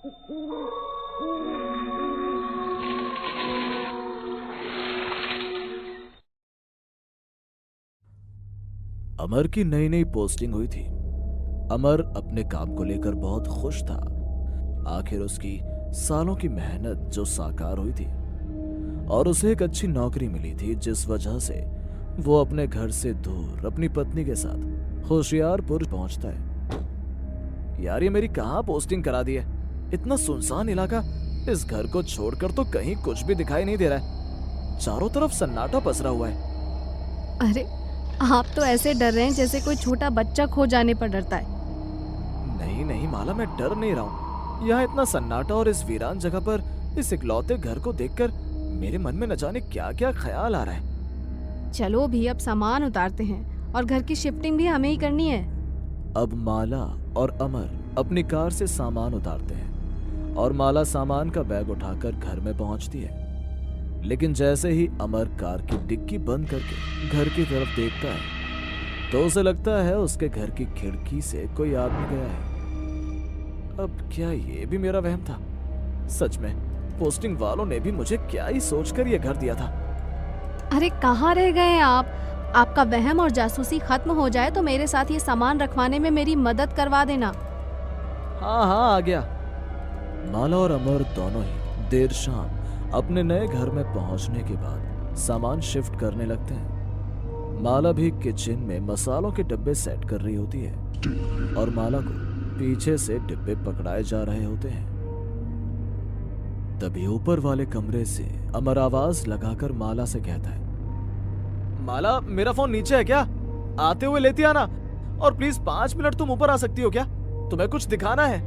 अमर की नई नई पोस्टिंग हुई थी। अमर अपने काम को लेकर बहुत खुश था। आखिर उसकी सालों की मेहनत जो साकार हुई थी और उसे एक अच्छी नौकरी मिली थी, जिस वजह से वो अपने घर से दूर अपनी पत्नी के साथ होशियारपुर पहुंचता है। यार, ये मेरी कहाँ पोस्टिंग करा दी है? इतना सुनसान इलाका, इस घर को छोड़कर तो कहीं कुछ भी दिखाई नहीं दे रहा है। चारों तरफ सन्नाटा पसरा हुआ है। अरे, आप तो ऐसे डर रहे हैं जैसे कोई छोटा बच्चा खो जाने पर डरता है। नहीं नहीं माला, मैं डर नहीं रहा हूँ। यहाँ इतना सन्नाटा और इस वीरान जगह पर इस इकलौते घर को देखकर मेरे मन में न जाने क्या क्या ख्याल आ रहा है। चलो भी, अब सामान उतारते हैं और घर की शिफ्टिंग भी हमें ही करनी है। अब माला और अमर अपनी कार से सामान उतारते हैं और माला सामान का बैग उठाकर घर में पहुंचती है। लेकिन जैसे ही अमर कार की डिक्की बंद करके घर की तरफ देखता है तो उसे लगता है उसके घर की खिड़की से कोई आदमी गया है। अब क्या ये भी मेरा वहम था? सच में पोस्टिंग वालों ने भी मुझे क्या ही सोचकर ये घर दिया था। अरे, कहाँ रह गए आप? आपका वहम और जासूसी खत्म हो जाए तो मेरे साथ ये सामान रखवाने में मेरी मदद करवा देना। हाँ हाँ, आ गया। माला और अमर दोनों ही देर शाम अपने नए घर में पहुंचने के बाद सामान शिफ्ट करने लगते हैं। माला भी किचन में मसालों के डिब्बे सेट कर रही होती है और माला को पीछे से डिब्बे पकड़ाए जा रहे होते हैं। तभी ऊपर वाले कमरे से अमर आवाज लगाकर माला से कहता है, माला, मेरा फोन नीचे है क्या? आते हुए लेती आना। और प्लीज 5 मिनट तुम ऊपर आ सकती हो क्या? तुम्हें कुछ दिखाना है।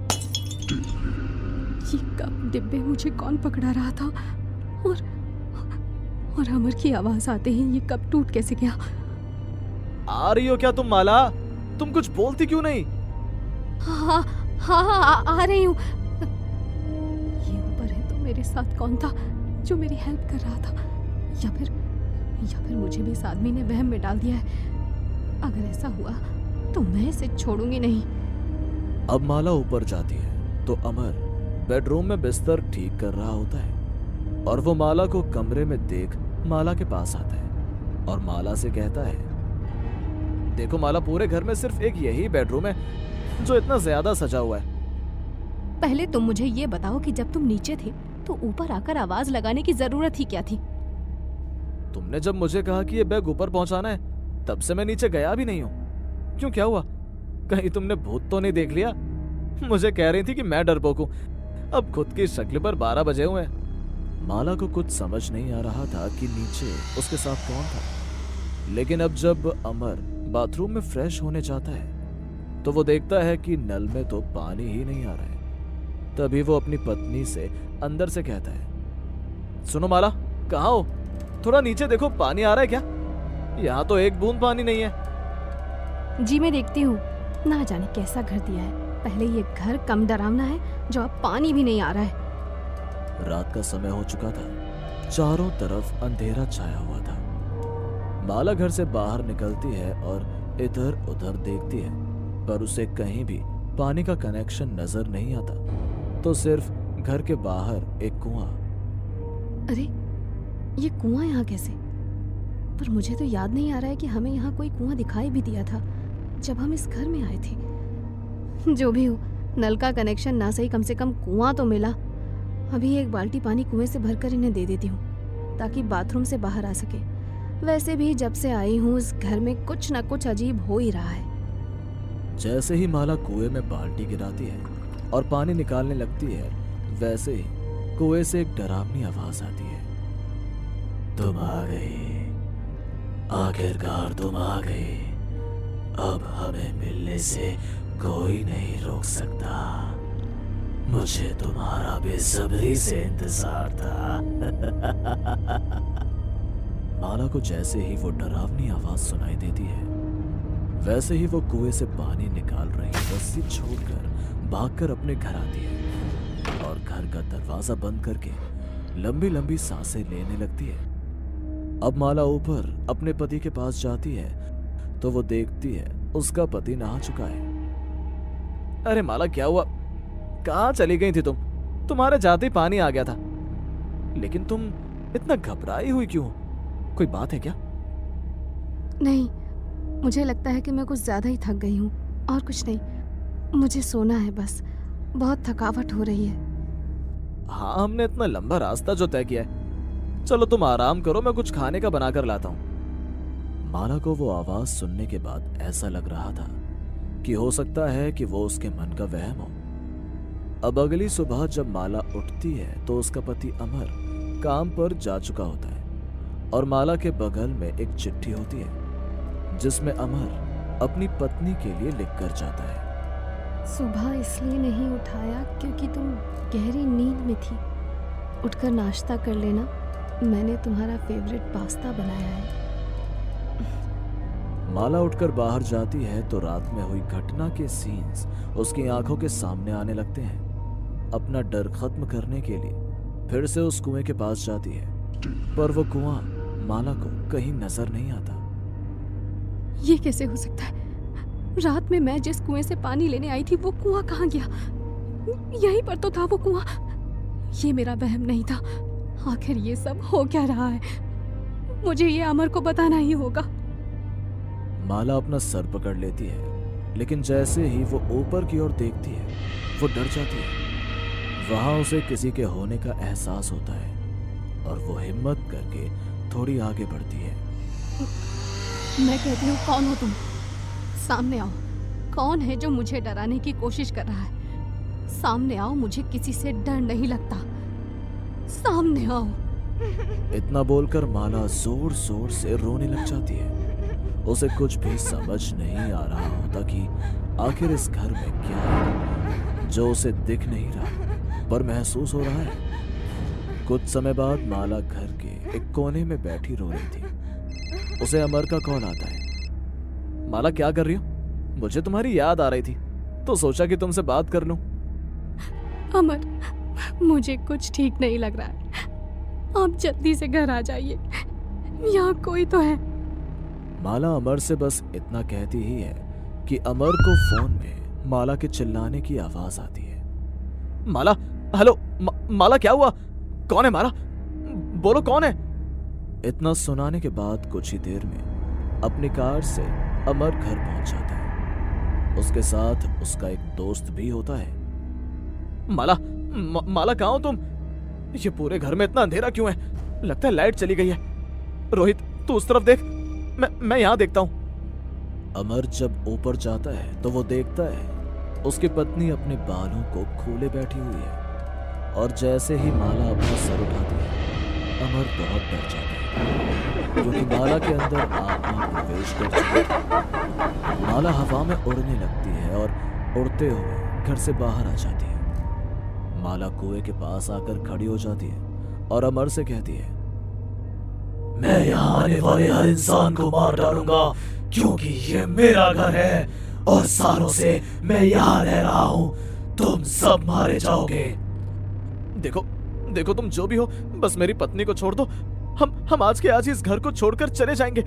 ये कब डिब्बे मुझे कौन पकड़ा रहा था? और अमर की आवाज आते ही ये कब टूट कैसे गया? आ रही हो क्या तुम माला? तुम कुछ बोलती क्यों नहीं? हाँ हाँ हाँ, आ रही हूँ। ये ऊपर है तो मेरे साथ कौन था जो मेरी हेल्प कर रहा था? या फिर मुझे भी इस आदमी ने वहम में डाल दिया है। अगर ऐसा हुआ तो मैं इसे छोड़ूंगी नहीं। अब माला ऊपर जाती है तो अमर बेडरूम में बिस्तर ठीक कर रहा होता है और वो माला को कमरे में देख माला के पास आता है और माला से कहता है, देखो माला, पूरे घर में सिर्फ एक यही बेडरूम है जो इतना ज्यादा सजा हुआ है। पहले तुम मुझे ये बताओ कि जब तुम नीचे थे तो ऊपर आकर आवाज लगाने की जरूरत ही क्या थी? तुमने जब मुझे कहा कि ये बैग ऊपर पहुंचाना है तब से मैं नीचे गया भी नहीं हूँ। क्यों, क्या हुआ? कहीं तुमने भूत तो नहीं देख लिया? मुझे कह रही थी कि मैं डरपोक हूँ, अब खुद की शक्ल पर 12 बजे हुए हैं। माला को कुछ समझ नहीं आ रहा था कि नीचे उसके साथ कौन था। लेकिन अब जब अमर बाथरूम में फ्रेश होने जाता है तो वो देखता है कि नल में तो पानी ही नहीं आ रहा है। तभी वो अपनी पत्नी से अंदर से कहता है, सुनो माला, कहाँ हो? थोड़ा नीचे देखो, पानी आ रहा है क्या? यहाँ तो एक बूंद पानी नहीं है। जी, मैं देखती हूँ। ना जाने कैसा घर दिया है। पहले ये घर कम डरावना है जो अब पानी भी नहीं आ रहा है। रात का समय हो चुका था, चारों तरफ अंधेरा छाया हुआ था। माला घर से बाहर निकलती है और इधर उधर देखती है, पर उसे कहीं भी पानी का कनेक्शन नजर नहीं आता, तो सिर्फ घर के बाहर एक कुआं। अरे, ये कुआं यहाँ कैसे? पर मुझे तो याद नहीं आ रहा है कि हमें यहाँ कोई कुआं दिखाई भी दिया था जब हम इस घर में आए थे। जो भी हो, नल का कनेक्शन ना सही, कम से कम कुआं तो मिला। अभी एक बाल्टी पानी कुएं से भरकर इन्हें दे देती हूँ ताकि बाथरूम से बाहर आ सके। वैसे भी जब से आई हूँ इस घर में कुछ ना कुछ अजीब हो ही रहा है। जैसे ही माला कुएं में बाल्टी गिराती है और पानी निकालने लगती है, वैसे ही कुएं से एक डरावनी आवाज आती है, तुम आ गए, आखिरकार तुम आ गए। अब हमें मिलने से कोई नहीं रोक सकता। मुझे तुम्हारा बेसब्री से इंतजार था। माला को जैसे ही वो डरावनी आवाज सुनाई देती है, वैसे ही वो कुएं से पानी निकाल रही रस्सी छोड़कर भागकर अपने घर आती है और घर का दरवाजा बंद करके लंबी लंबी सांसें लेने लगती है। अब माला ऊपर अपने पति के पास जाती है तो वो देखती है उसका पति नहा चुका है। अरे माला, क्या हुआ? कहाँ चली गई थी तुम? तुम्हारे जाते ही पानी आ गया था। लेकिन तुम इतना घबराई हुई क्यों? कोई बात है क्या? नहीं, मुझे लगता है कि मैं कुछ ज़्यादा ही थक गई हूँ, और कुछ नहीं। मुझे सोना है बस, बहुत थकावट हो रही है। हाँ, हमने इतना लंबा रास्ता जो तय किया है, चलो तुम आराम करो, मैं कुछ खाने का बनाकर लाता हूँ। माला को वो आवाज सुनने के बाद ऐसा लग रहा था कि हो सकता है कि वो उसके मन का वहम हो। अब अगली सुबह जब माला उठती है तो उसका पति अमर काम पर जा चुका होता है और माला के बगल में एक चिट्ठी होती है जिसमें अमर अपनी पत्नी के लिए लिखकर जाता है। सुबह इसलिए नहीं उठाया क्योंकि तुम गहरी नींद में थी। उठकर नाश्ता कर लेना, मैंने तुम्हारा फेवरेट पास्ता बनाया है। माला उठकर बाहर जाती है तो रात में हुई घटना के सीन्स उसकी आंखों के सामने आने लगते हैं। अपना डर खत्म करने के लिए फिर से उस कुएं के पास जाती है, पर वो कुआं माला को कहीं नजर नहीं आता। ये कैसे हो सकता है? रात में मैं जिस कुएं से पानी लेने आई थी वो कुआं कहाँ गया? यहीं पर तो था वो कुआं। ये मेरा वहम नहीं था। आखिर ये सब हो क्या रहा है? मुझे ये अमर को बताना ही होगा। माला अपना सर पकड़ लेती है, लेकिन जैसे ही वो ऊपर की ओर देखती है वो डर जाती है। वहां उसे किसी के होने का एहसास होता है और वो हिम्मत करके थोड़ी आगे बढ़ती है। मैं कहती हूँ, कौन हो तुम? सामने आओ। कौन है जो मुझे डराने की कोशिश कर रहा है? सामने आओ, मुझे किसी से डर नहीं लगता। सामने आओ। इतना बोलकर माला जोर जोर से रोने लग जाती है। उसे कुछ भी समझ नहीं आ रहा होता कि आखिर इस घर में क्या है जो उसे दिख नहीं रहा पर महसूस हो रहा है। कुछ समय बाद माला घर के एक कोने में बैठी रो रही थी। उसे अमर का कॉल आता है। माला, क्या कर रही हो? मुझे तुम्हारी याद आ रही थी तो सोचा कि तुमसे बात कर लूं। अमर, मुझे कुछ ठीक नहीं लग रहा है। आप जल्दी से घर आ जाइए, यहाँ कोई तो है। माला अमर से बस इतना कहती ही है कि अमर को फोन में माला के चिल्लाने की आवाज आती है। माला, हेलो, माला क्या हुआ? कौन है? माला बोलो, कौन है? इतना सुनाने के बाद कुछ ही देर में अपनी कार से अमर घर पहुंच जाता है। उसके साथ उसका एक दोस्त भी होता है। माला कहाँ हो तुम? ये पूरे घर में इतना अंधेरा क्यों है? लगता है लाइट चली गई है। रोहित, तू उस तरफ देख, मैं यहाँ देखता हूँ। अमर जब ऊपर जाता है तो वो देखता है उसकी पत्नी अपने बालों को खोले बैठी हुई है और जैसे ही माला अपना सर उठाती है अमर बहुत डर जाता है क्योंकि माला के अंदर आत्मा प्रवेश कर चुकी है। माला हवा में उड़ने लगती है और उड़ते हुए घर से बाहर आ जाती है। माला कुएं के पास आकर खड़ी हो जाती है और अमर से कहती है, मैं यहाँ आने वाले हर इंसान को मार डालूंगा क्योंकि ये मेरा घर है और सालों से मैं यहाँ रह रहा हूँ। तुम सब मारे जाओगे। देखो देखो, तुम जो भी हो, बस मेरी पत्नी को छोड़ दो। हम आज के आज ही इस घर को छोड़कर चले जाएंगे।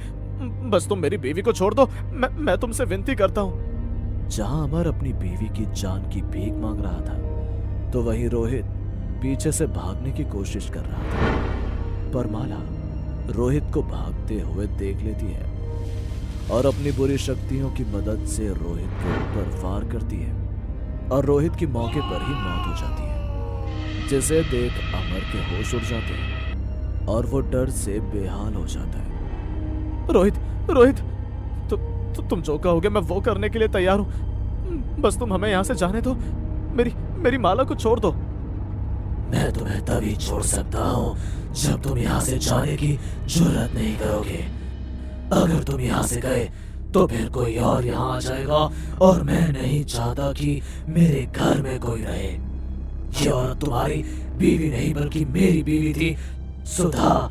बस तुम मेरी बीवी को छोड़ दो, मैं तुमसे विनती करता हूँ। जहाँ अमर अपनी बीवी की जान की भीख मांग रहा था तो वही रोहित पीछे से भागने की कोशिश कर रहा था, पर माला रोहित को भागते हुए देख लेती है और अपनी बुरी शक्तियों की मदद से रोहित के ऊपर वार करती है और रोहित की मौके पर ही मौत हो जाती है, जिसे देख अमर के होश उड़ जाते हैं और वो डर से बेहाल हो जाता है। रोहित, तुम जो कहोगे मैं वो करने के लिए तैयार हूँ। बस तुम हमें यहाँ से जाने दो। मेरी माला को छोड़ दो। मैं तुम्हें तभी छोड़ सकता हूँ जब तुम यहाँ से जाने की जुर्रत नहीं करोगे। अगर तुम यहाँ से गए तो फिर कोई और यहाँ आ जाएगा और मैं नहीं चाहता कि मेरे घर में कोई रहे। ये औरत तुम्हारी बीवी नहीं बल्कि मेरी बीवी थी, सुधा,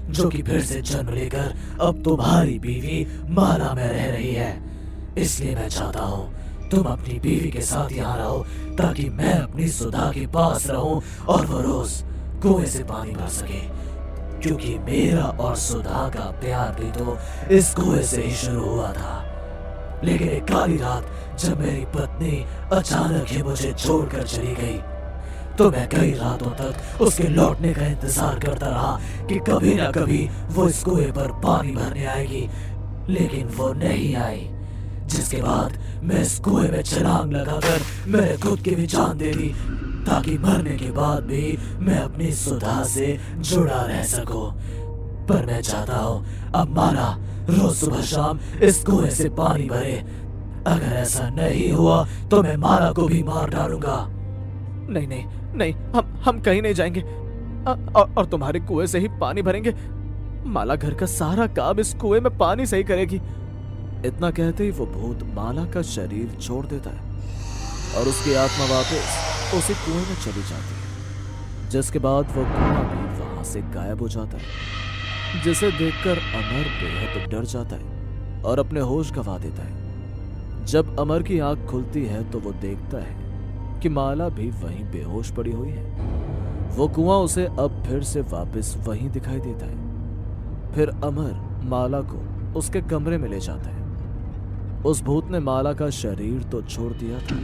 जो कि फिर से जन्म लेकर अब तुम्हारी बीवी माला में रह रही है। इसलिए मैं चाहता हूँ तुम अपनी बीवी के साथ यहाँ रहो ताकि मैं अपनी सुधा के पास रहूं और वो रोज कुएं से पानी भर सके, क्योंकि मेरा और सुधा का प्यार भी तो इस कुएं से ही शुरू हुआ था। लेकिन एक काली रात जब मेरी पत्नी अचानक ही मुझे छोड़कर चली गई तो मैं कई रातों तक उसके लौटने का इंतजार करता रहा कि कभी ना कभी वो इस कुएं पर पानी भरने आएगी, लेकिन वो नहीं आई। जिसके बाद मैं इस कुएं में छलांग लगाकर मैंने खुद की भी जान दे दी, ताकि मरने के बाद भी मैं अपनी सुधा से जुड़ा रह सकूं। पर मैं चाहता हूँ अब माला रोज सुबह शाम इस कुएं से पानी भरे। अगर ऐसा नहीं हुआ तो मैं माला को भी मार डालूंगा। नहीं नहीं नहीं, हम कहीं नहीं जाएंगे और तुम्हारे कुएं से ही पानी भरेंगे। माला घर का सारा काम इस कुएं में पानी से ही करेगी। इतना कहते ही वो भूत माला का शरीर छोड़ देता है और उसकी आत्मा वापस उसी कुएं में चली जाती है, जिसके बाद वो कुआं भी वहां से गायब हो जाता है, जिसे देखकर अमर बेहद डर जाता है और अपने होश गंवा देता है। जब अमर की आंख खुलती है तो वो देखता है कि माला भी वहीं बेहोश पड़ी हुई है। वो कुआं उसे अब फिर से वापस वहीं दिखाई देता है। फिर अमर माला को उसके कमरे में ले जाता है। उस भूत ने माला का शरीर तो छोड़ दिया था,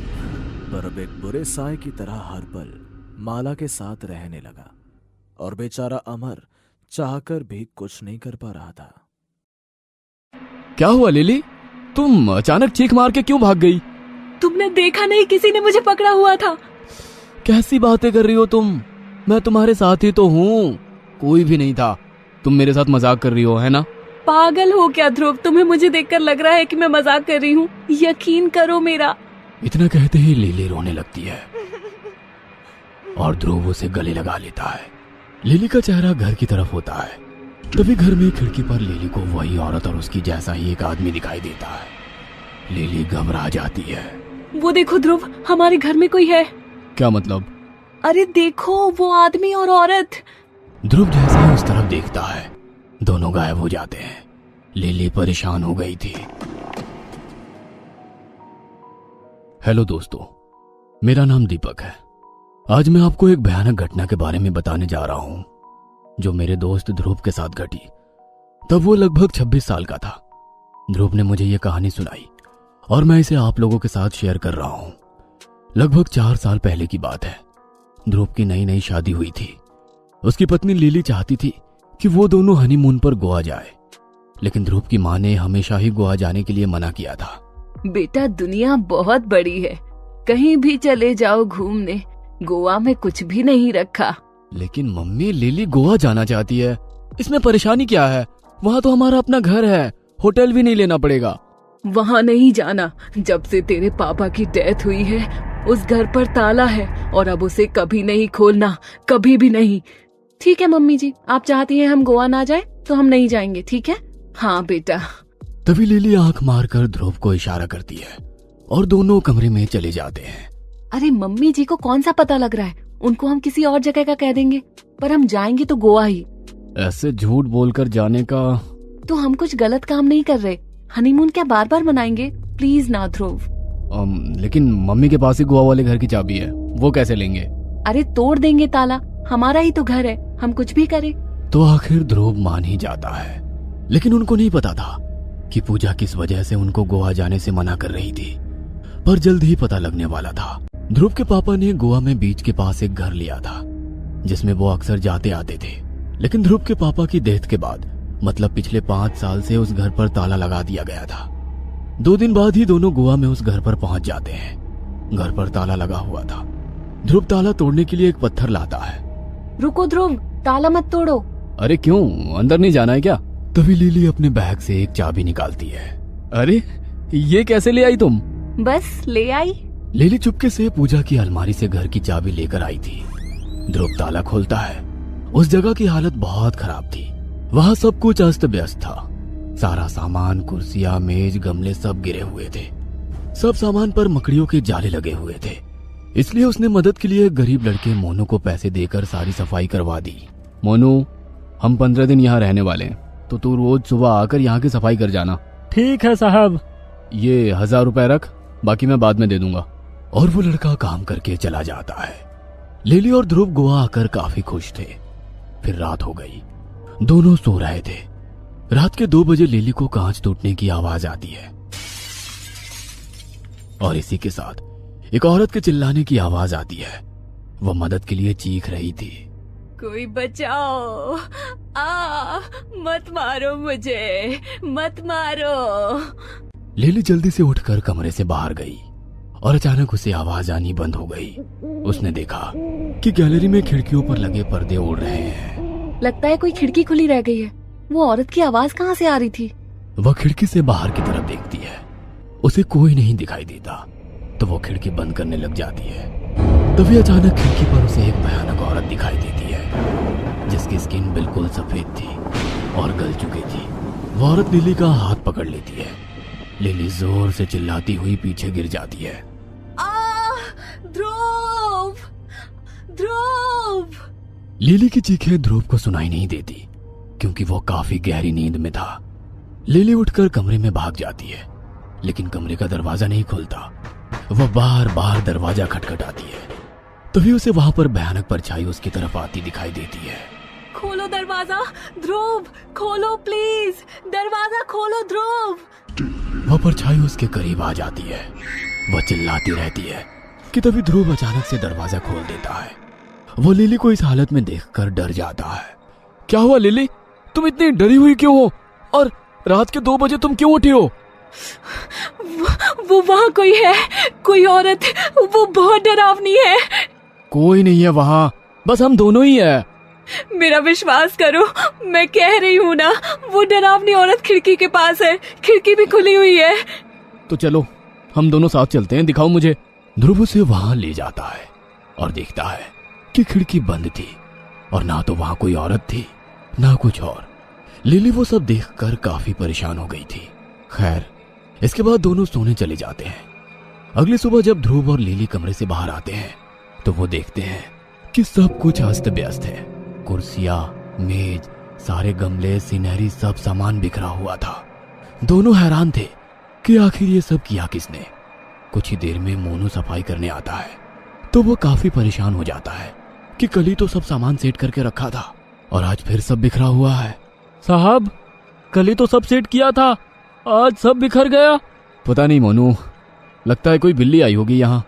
पर अब एक बुरे साए की तरह हर पल माला के साथ रहने लगा और बेचारा अमर चाहकर भी कुछ नहीं कर पा रहा था। क्या हुआ लिली, तुम अचानक चीख मार के क्यों भाग गई? तुमने देखा नहीं, किसी ने मुझे पकड़ा हुआ था। कैसी बातें कर रही हो तुम? मैं तुम्हारे साथ ही तो हूँ। कोई भी नहीं था। तुम मेरे साथ मजाक कर रही हो, है ना? पागल हो क्या ध्रुव? तुम्हें मुझे देखकर लग रहा है कि मैं मजाक कर रही हूँ। यकीन करो मेरा। इतना कहते ही लिली रोने लगती है और ध्रुव उसे गले लगा लेता है। लिली का चेहरा घर की तरफ होता है। तभी घर में खिड़की पर लिली को वही औरत और उसकी जैसा ही एक आदमी दिखाई देता है। लिली घबरा जाती है। वो देखो ध्रुव, हमारे घर में कोई है। क्या मतलब? अरे देखो, वो आदमी और औरत। ध्रुव जैसे ही उस तरफ देखता है, दोनों गायब हो जाते हैं। लिली परेशान हो गई थी। हेलो दोस्तों, मेरा नाम दीपक है। आज मैं आपको एक भयानक घटना के बारे में बताने जा रहा हूं, जो मेरे दोस्त ध्रुव के साथ घटी। तब वो लगभग 26 साल का था। ध्रुव ने मुझे ये कहानी सुनाई और मैं इसे आप लोगों के साथ शेयर कर रहा हूं। लगभग 4 साल पहले की बात है। ध्रुव की नई नई शादी हुई थी। उसकी पत्नी लिली चाहती थी कि वो दोनों हनीमून पर गोवा जाए, लेकिन ध्रुव की मां ने हमेशा ही गोवा जाने के लिए मना किया था। बेटा, दुनिया बहुत बड़ी है, कहीं भी चले जाओ घूमने, गोवा में कुछ भी नहीं रखा। लेकिन मम्मी, लिली गोवा जाना चाहती है, इसमें परेशानी क्या है? वहाँ तो हमारा अपना घर है, होटल भी नहीं लेना पड़ेगा। वहाँ नहीं जाना। जब से तेरे पापा की डेथ हुई है, उस घर पर ताला है और अब उसे कभी नहीं खोलना, कभी भी नहीं। ठीक है मम्मी जी, आप चाहती हैं हम गोवा ना जाए तो हम नहीं जाएंगे, ठीक है? हाँ बेटा। तभी लिली आंख मारकर ध्रुव को इशारा करती है और दोनों कमरे में चले जाते हैं। अरे मम्मी जी को कौन सा पता लग रहा है? उनको हम किसी और जगह का कह देंगे, पर हम जाएंगे तो गोवा ही। ऐसे झूठ बोलकर जाने का तो हम कुछ गलत काम नहीं कर रहे। हनीमून क्या बार बार मनाएंगे? प्लीज ना ध्रुव। लेकिन मम्मी के पास ही गोवा वाले घर की चाबी है, वो कैसे लेंगे? अरे तोड़ देंगे ताला, हमारा ही तो घर है, हम कुछ भी करें। तो आखिर ध्रुव मान ही जाता है, लेकिन उनको नहीं पता था कि पूजा किस वजह से उनको गोवा जाने से मना कर रही थी। पर जल्द ही पता लगने वाला था। ध्रुव के पापा ने गोवा में बीच के पास एक घर लिया था, जिसमें वो अक्सर जाते आते थे। लेकिन ध्रुव के पापा की डेथ के बाद, मतलब पिछले 5 साल से उस घर पर ताला लगा दिया गया था। 2 दिन बाद ही दोनों गोवा में उस घर पर पहुंच जाते हैं। घर पर ताला लगा हुआ था। ध्रुव ताला तोड़ने के लिए एक पत्थर लाता है। रुको ध्रुव, ताला मत तोड़ो। अरे क्यों, अंदर नहीं जाना है क्या? तभी लिली अपने बैग से एक चाबी निकालती है। अरे ये कैसे ले आई तुम? बस ले आई। लिली चुपके से पूजा की अलमारी से घर की चाबी लेकर आई थी। ध्रुव ताला खोलता है। उस जगह की हालत बहुत खराब थी। वहाँ सब कुछ अस्त व्यस्त था। सारा सामान, कुर्सियां, मेज, गमले सब गिरे हुए थे। सब सामान पर मकड़ियों के जाले लगे हुए थे। इसलिए उसने मदद के लिए गरीब लड़के मोनू को पैसे देकर सारी सफाई करवा दी। मोनू, हम 15 दिन यहाँ रहने वाले हैं, तो तू रोज सुबह आकर यहाँ की सफाई कर जाना। ठीक है साहब। ये 1000 रुपए रख, बाकी मैं बाद में दे दूंगा। और वो लड़का काम करके चला जाता है। लिली और ध्रुव गोवा आकर काफी खुश थे। फिर रात हो गई। दोनों सो रहे थे। रात के 2 बजे लिली को कांच टूटने की आवाज आती है और इसी के साथ एक औरत के चिल्लाने की आवाज आती है। वह मदद के लिए चीख रही थी। कोई बचाओ, मत मारो मुझे, मत मारो। लिली जल्दी से उठकर कमरे से बाहर गई और अचानक उसे आवाज आनी बंद हो गई। उसने देखा कि गैलरी में खिड़कियों पर लगे पर्दे उड़ रहे हैं। लगता है कोई खिड़की खुली रह गई है। वो औरत की आवाज कहाँ से आ रही थी? वह खिड़की से बाहर की तरफ देखती है, उसे कोई नहीं दिखाई देता, तो वो खिड़की बंद करने लग जाती है। तभी अचानक खिड़की पर उसे एक भयानक औरत दिखाई देती है, जिसकी स्किन बिल्कुल सफेद थी और गल चुकी थी। वो औरत लिली का हाथ पकड़ लेती है। लिली जोर से चिल्लाती हुई पीछे गिर जाती है। ध्रुव, ध्रुव। लिली की चीखें ध्रुव को सुनाई नहीं देती, क्योंकि वो काफी गहरी नींद में था। लिली उठकर कमरे में भाग जाती है, लेकिन कमरे का दरवाजा नहीं खुलता। वह बार बार दरवाजा खटखटाती है। तभी उसे वहां पर भयानक परछाई उसकी तरफ आती दिखाई देती है। खोलो दरवाजा, ध्रुव, खोलो प्लीज, दरवाजा खोलो ध्रुव। वह परछाई उसके करीब आ जाती है। वह चिल्लाती रहती है कि तभी ध्रुव अचानक से दरवाजा खोल देता है। वो लिली को इस हालत में देखकर डर जाता है। क्या हुआ लिली, तुम इतनी डरी हुई क्यों हो? और रात के 2 बजे तुम क्यों उठी हो? वो वहाँ कोई है, कोई औरत, वो बहुत डरावनी है। कोई नहीं है वहाँ, बस हम दोनों ही है। मेरा विश्वास करो, मैं कह रही हूँ ना, वो डरावनी औरत खिड़की के पास है, खिड़की भी खुली हुई है। तो चलो हम दोनों साथ चलते हैं, दिखाओ मुझे। ध्रुव उसे वहां ले जाता है और देखता है कि खिड़की बंद थी और ना तो वहां कोई औरत थी ना कुछ और। लिली वो सब देखकर काफी परेशान हो गई थी। खैर, इसके बाद दोनों सोने चले जाते हैं। अगली सुबह जब ध्रुव और लिली कमरे से बाहर आते हैं तो वो देखते हैं कि सब कुछ अस्त व्यस्त है। कुर्सियां, मेज, सारे गमले, सिनहरी, सब सामान बिखरा हुआ था। दोनों हैरान थे कि आखिर ये सब किया किसने। कुछ ही देर में मोनू सफाई करने आता है तो वो काफी परेशान हो जाता है कि कल ही तो सब सामान सेट करके रखा था और आज फिर सब बिखरा हुआ है। साहब, कल ही तो सब सेट किया था, आज सब बिखर गया। पता नहीं मोनू, लगता है कोई बिल्ली आई होगी यहाँ।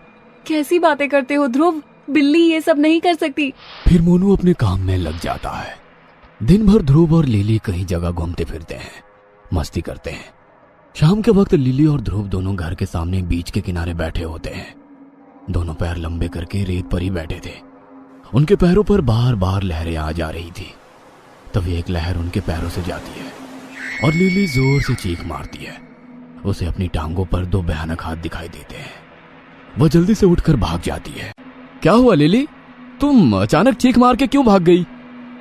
कैसी बातें करते हो ध्रुव, बिल्ली ये सब नहीं कर सकती। फिर मोनू अपने काम में लग जाता है। दिन भर ध्रुव और लिली कहीं जगह घूमते फिरते हैं, मस्ती करते हैं। शाम के वक्त लिली और ध्रुव दोनों घर के सामने बीच के किनारे बैठे होते हैं। दोनों पैर लंबे करके रेत पर ही बैठे थे। उनके पैरों पर बार बार लहरें आ जा रही थी। तभी एक लहर उनके पैरों से जाती है और लिली जोर से चीख मारती है। उसे अपनी टांगों पर 2 भयानक हाथ दिखाई देते हैं। वह जल्दी से उठकर भाग जाती है। क्या हुआ लिली, तुम अचानक चीख मार के क्यों भाग गई?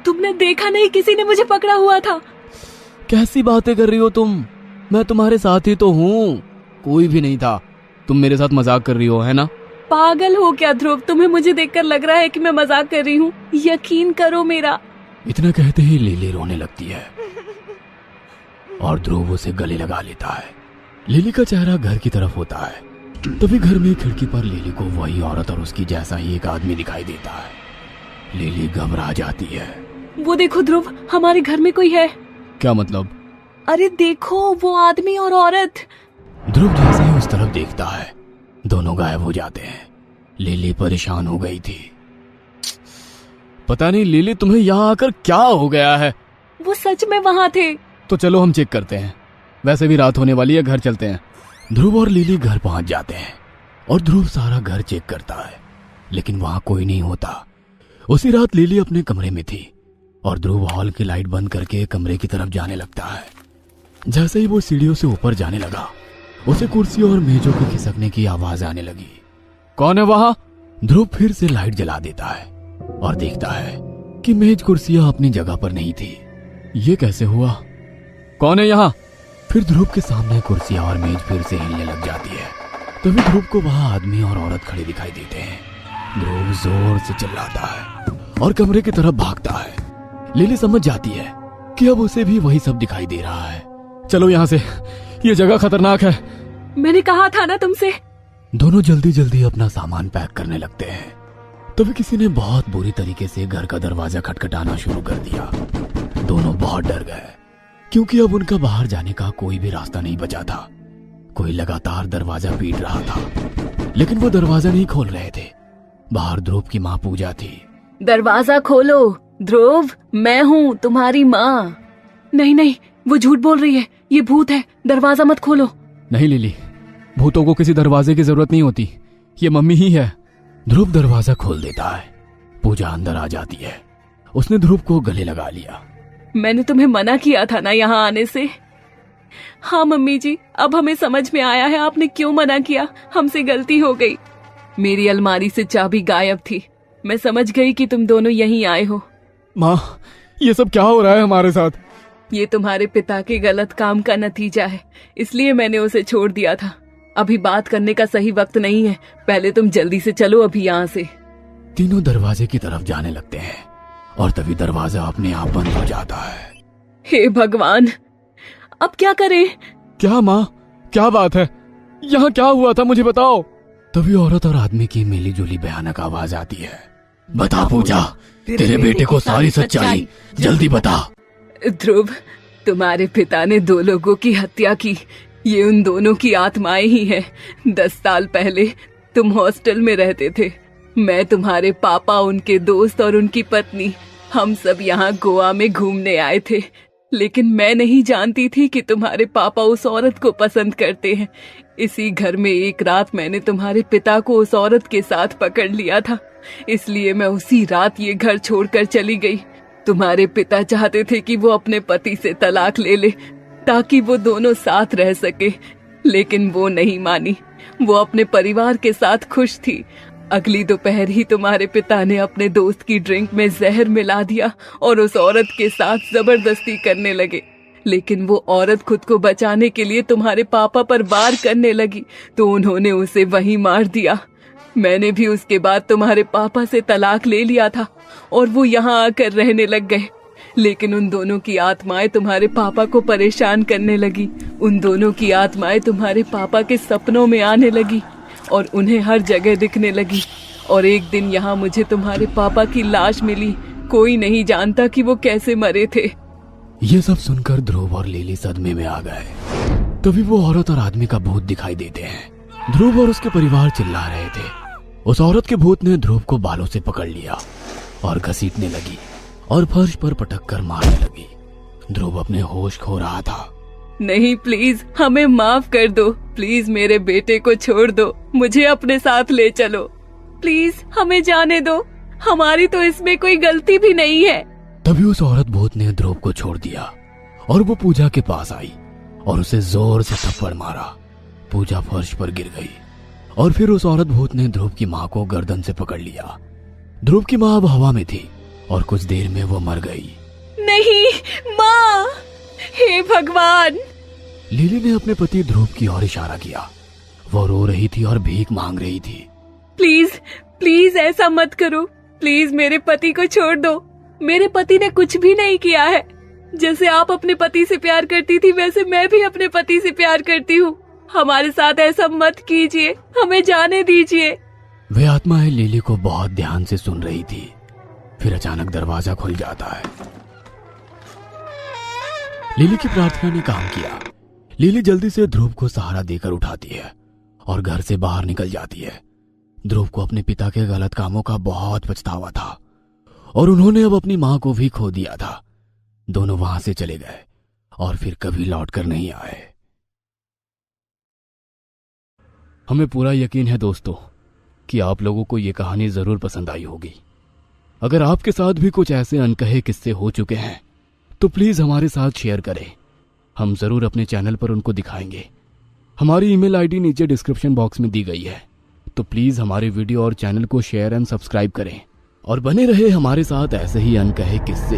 तुमने देखा नहीं, किसी ने मुझे पकड़ा हुआ था। कैसी बातें कर रही हो तुम? मैं तुम्हारे साथ ही तो हूँ, कोई भी नहीं था। तुम मेरे साथ मजाक कर रही हो, है ना? पागल हो क्या ध्रुव, तुम्हें मुझे देखकर लग रहा है कि मैं मजाक कर रही हूँ, यकीन करो मेरा। इतना कहते ही लिली रोने लगती है और ध्रुव उसे गले लगा लेता है। लिली का चेहरा घर की तरफ होता है। तभी घर में खिड़की पर लिली को वही औरत और उसकी जैसा ही एक आदमी दिखाई देता है। लिली घबरा जाती है। वो देखो ध्रुव, हमारे घर में कोई है। क्या मतलब? अरे देखो, वो आदमी और औरत। ध्रुव जैसे ही उस तरफ देखता है, दोनों गायब हो जाते हैं। लिली परेशान हो गई थी। पता नहीं लिली, तुम्हें यहाँ आकर क्या हो गया है? वो सच में वहाँ थे। तो चलो हम चेक करते हैं, वैसे भी रात होने वाली है, घर चलते हैं। ध्रुव और लिली घर पहुंच जाते हैं और ध्रुव सारा घर चेक करता है, लेकिन वहां कोई नहीं होता। उसी रात लिली अपने कमरे में थी और ध्रुव हॉल की लाइट बंद करके कमरे की तरफ जाने लगता है। जैसे ही वो सीढ़ियों से ऊपर जाने लगा, उसे कुर्सी और मेजों के खिसकने की आवाज आने लगी। कौन है वहां? ध्रुव फिर से लाइट जला देता है और देखता है कि मेज कुर्सियां अपनी जगह पर नहीं थी। ये कैसे हुआ? कौन है यहाँ? फिर ध्रुव के सामने कुर्सियां और मेज फिर से हिलने लग जाती है। तभी ध्रुव को वहां आदमी और औरत खड़े दिखाई देते हैं। ध्रुव जोर से चिल्लाता है और कमरे की तरफ भागता है। लिली समझ जाती है कि अब उसे भी वही सब दिखाई दे रहा है। चलो यहाँ से, ये जगह खतरनाक है। मैंने कहा था ना तुमसे। दोनों जल्दी जल्दी अपना सामान पैक करने लगते हैं। तभी किसी ने बहुत बुरी तरीके से घर का दरवाजा खटखटाना शुरू कर दिया। दोनों बहुत डर गए, क्योंकि अब उनका बाहर जाने का कोई भी रास्ता नहीं बचा था। कोई लगातार दरवाजा पीट रहा था, लेकिन वो दरवाजा नहीं खोल रहे थे। बाहर ध्रुव की माँ पूजा थी। दरवाजा खोलो ध्रुव, मैं हूँ तुम्हारी माँ। नहीं नहीं, वो झूठ बोल रही है, ये भूत है, दरवाजा मत खोलो। नहीं लिली, भूतों को किसी दरवाजे की जरूरत नहीं होती, ये मम्मी ही है। ध्रुव दरवाजा खोल देता है। पूजा अंदर आ जाती है। उसने ध्रुव को गले लगा लिया। मैंने तुम्हें मना किया था ना यहाँ आने से। हाँ मम्मी जी, अब हमें समझ में आया है आपने क्यों मना किया, हमसे गलती हो गई। मेरी अलमारी से चाबी गायब थी, मैं समझ गई कि तुम दोनों यहीं आए हो। माँ, ये सब क्या हो रहा है हमारे साथ? ये तुम्हारे पिता के गलत काम का नतीजा है, इसलिए मैंने उसे छोड़ दिया था। अभी बात करने का सही वक्त नहीं है, पहले तुम जल्दी से चलो अभी यहाँ से। तीनों दरवाजे की तरफ जाने लगते हैं और तभी दरवाजा अपने आप बंद हो जाता है। हे भगवान, अब क्या करें? क्या माँ, क्या बात है? यहाँ क्या हुआ था, मुझे बताओ। तभी औरत और आदमी की मिली जुली भयानक आवाज आती है। बता पूजा, तेरे बेटे को सारी सच्चाई जल्दी बता। ध्रुव, तुम्हारे पिता ने 2 लोगों की हत्या की, ये उन दोनों की आत्माएं ही हैं। 10 साल पहले तुम हॉस्टल में रहते थे, मैं, तुम्हारे पापा, उनके दोस्त और उनकी पत्नी, हम सब यहाँ गोवा में घूमने आए थे। लेकिन मैं नहीं जानती थी कि तुम्हारे पापा उस औरत को पसंद करते हैं। इसी घर में एक रात मैंने तुम्हारे पिता को उस औरत के साथ पकड़ लिया था, इसलिए मैं उसी रात ये घर छोड़कर चली गई। तुम्हारे पिता चाहते थे कि वो अपने पति से तलाक ले ले ताकि वो दोनों साथ रह सके, लेकिन वो नहीं मानी। वो अपने परिवार के साथ खुश थी। अगली दोपहर ही तुम्हारे पिता ने अपने दोस्त की ड्रिंक में जहर मिला दिया और उस औरत के साथ जबरदस्ती करने लगे। लेकिन वो औरत खुद को बचाने के लिए तुम्हारे पापा पर वार करने लगी, तो उन्होंने उसे वहीं मार दिया। मैंने भी उसके बाद तुम्हारे पापा से तलाक ले लिया था और वो यहाँ आकर रहने लग गए। लेकिन उन दोनों की आत्माएं तुम्हारे पापा को परेशान करने लगी। उन दोनों की आत्माएं तुम्हारे पापा के सपनों में आने लगी और उन्हें हर जगह दिखने लगी। और एक दिन यहाँ मुझे तुम्हारे पापा की लाश मिली। कोई नहीं जानता कि वो कैसे मरे थे। ये सब सुनकर ध्रुव और लिली सदमे में आ गए। तभी वो औरत और आदमी का भूत दिखाई देते हैं। ध्रुव और उसके परिवार चिल्ला रहे थे। उस औरत के भूत ने ध्रुव को बालों से पकड़ लिया और घसीटने लगी और फर्श पर पटक कर मारने लगी। ध्रुव अपने होश खो रहा था। नहीं, प्लीज हमें माफ कर दो, प्लीज मेरे बेटे को छोड़ दो, मुझे अपने साथ ले चलो, प्लीज हमें जाने दो, हमारी तो इसमें कोई गलती भी नहीं है। तभी उस औरत भूत ने ध्रुव को छोड़ दिया और वो पूजा के पास आई और उसे जोर से थप्पड़ मारा। पूजा फर्श पर गिर गई और फिर उस औरत भूत ने ध्रुव की माँ को गर्दन से पकड़ लिया। ध्रुव की माँ अब हवा में थी और कुछ देर में वो मर गई। नहीं माँ, हे भगवान। लिली ने अपने पति ध्रुव की ओर इशारा किया। वो रो रही थी और भीख मांग रही थी। प्लीज प्लीज ऐसा मत करो, प्लीज मेरे पति को छोड़ दो। मेरे पति ने कुछ भी नहीं किया है। जैसे आप अपने पति से प्यार करती थी वैसे मैं भी अपने पति से प्यार करती हूँ। हमारे साथ ऐसा मत कीजिए, हमें जाने दीजिए। वे आत्माएं लिली को बहुत ध्यान से सुन रही थी। फिर अचानक दरवाजा खुल जाता है। लिली की प्रार्थना ने काम किया। लिली जल्दी से ध्रुव को सहारा देकर उठाती है और घर से बाहर निकल जाती है। ध्रुव को अपने पिता के गलत कामों का बहुत पछतावा था और उन्होंने अब अपनी मां को भी खो दिया था। दोनों वहां से चले गए और फिर कभी लौटकर नहीं आए। हमें पूरा यकीन है दोस्तों कि आप लोगों को ये कहानी जरूर पसंद आई होगी। अगर आपके साथ भी कुछ ऐसे अनकहे किस्से हो चुके हैं तो प्लीज हमारे साथ शेयर करें। हम जरूर अपने चैनल पर उनको दिखाएंगे। हमारी ईमेल आईडी नीचे डिस्क्रिप्शन बॉक्स में दी गई है, तो प्लीज हमारे वीडियो और चैनल को शेयर एंड सब्सक्राइब करें और बने रहे हमारे साथ ऐसे ही अनकहे किस्से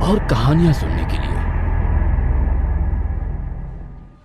और कहानियां सुनने के लिए।